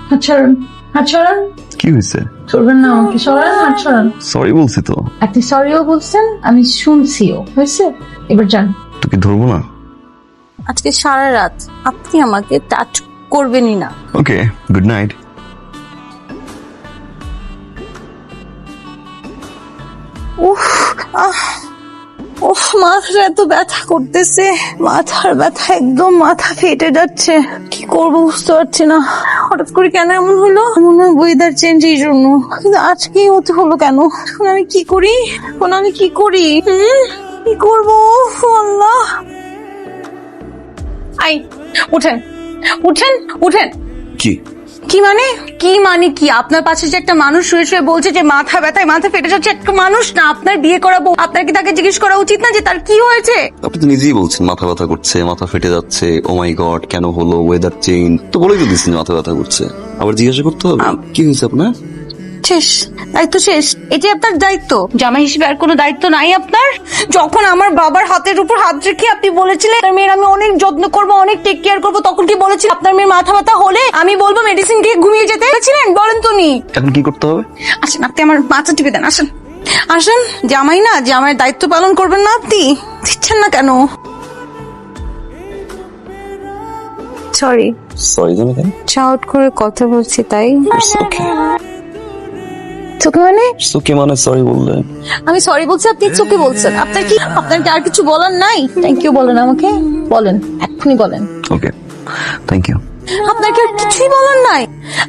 হাত সরান, হাত সরান। কি হয়েছে? করবেন না আমাকে, সরান, হাত সরান। সরি বলছি তো। আপনি সরিও বলছেন, আমি শুনছিও। হয়েছে, এবার যান। তোকে ধরবো না। আজকে সারা রাত আপনি আমাকে টাচ করবেনই না। ওকে, গুড নাইট। উফ, মাথাটা এত ব্যথা করতেছে, মাথার ব্যথা, একদম মাথা ফেটে যাচ্ছে। কি করবো বুঝতে পারছি না। হঠাৎ করে কেন এমন হলো? মনে হয় ওয়েদার চেঞ্জ এই জন্য, কিন্তু আজকেই হতে হলো কেন? এখন আমি কি করি? কি করবো? আল্লাহ, আই উঠেন, উঠেন, উঠেন। কি কি মানে কি? আপনার পাশে যে একটা মানুষ শুয়ে শুয়ে বলছে যে মাথা ব্যথায় মাথা ফেটে যাচ্ছে, একটা মানুষ না, আপনার বিয়ে করাবো, আপনার কি তাকে জিজ্ঞেস করা উচিত না যে তার কি হয়েছে? আপনি তো নিজেই বলছেন মাথা ব্যথা করছে, মাথা ফেটে যাচ্ছে, ও মাই গড কেন হলো, ওয়েদার চেঞ্জ, তো বলেই তো দিচ্ছেন মাথা ব্যথা করছে, আবার জিজ্ঞাসা করতে হবে কি হয়েছে আপনার? শেষ, দায়িত্ব শেষ। এটি আপনার দায়িত্ব, জামাই হিসেবে আর কোনো দায়িত্ব নাই আপনার? যখন আমার বাবার হাতের উপর হাত রেখে আপনি বলেছিলেন আপনার মেয়ের আমি অনেক যত্ন করবো, অনেক টেক কেয়ার করবো, তখন কি বলেছিলেন আপনার মেয়ের মাথা ব্যথা হলে আমি বলবো মেডিসিন দিয়ে ঘুমিয়ে যেতে বলেছিলেন? বলেন তো নি। এখন কি করতে হবে? আসেন, আপনি আমার মাথা টিপে দেন, আসেন আসেন। জামাই না, জামাইয়ের দায়িত্ব পালন করবেন না আপনি? দিচ্ছেন না কেন? সরি সরি জানো কেন? শাউট করে কথা বলছি তাই। চোখে মানে? সুকে মানে সরি বললেন? আমি সরি বলছি, আপনি চোখে বলছেন। আপনার কি আর কিছু বলার নাই? থ্যাংক ইউ বলেন আমাকে, বলেন, এক্ষুনি বলেন। ওকে, থ্যাংক ইউ। আপনার কি আর কিছুই বলার নাই?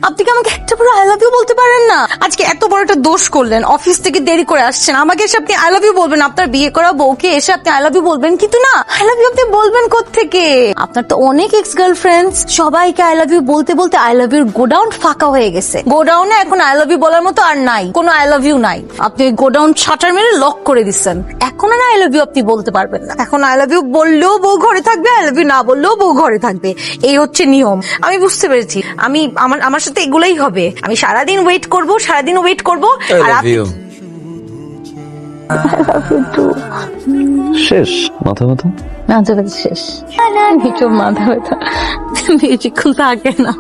আপনি কি আমাকে একটা বড় আই লাভ ইউ বলতে পারেন না? আজকে এত বড় একটা দোষ করলেন, অফিস থেকে দেরি করে আসছেন, আমাকে এসে আপনি আই লাভ ইউ বলবেন? আপনার বিয়ে করা বউকে এসে আপনি আই লাভ ইউ বলবেন? কিন্তু না, আই লাভ ইউ আপনি বলবেন কোত্থেকে? আপনার তো অনেক এক্স গার্লফ্রেন্ডস, সবাইকে আই লাভ ইউ বলতে বলতে আই লাভ ইউর গোডাউন ফাঁকা হয়ে গেছে। গোডাউনে এখন আই লাভ ইউ বলার মতো আর নাই, কোনো আই লাভ ইউ নাই। আপনি ওই গোডাউন শাটার মেরে লক করে দিচ্ছেন। এখন আর আই লাভ ইউ আপনি বলতে পারবেন না। এখন আই লাভ ইউ বললেও বউ ঘরে থাকবে, আই লাভ ইউ না বললেও বউ ঘরে থাকবে, এই হচ্ছে নিয়ম। আমি বুঝতে পেরেছি, আমি আমার সাথে এগুলাই হবে। আমি সারাদিন ওয়েট করব, সারাদিন ওয়েট করব, আর আপনি শেষ মাথা ব্যথা? মাথা ব্যথা শেষ। মাথা ব্যথা বেশিক্ষণ থাকে না।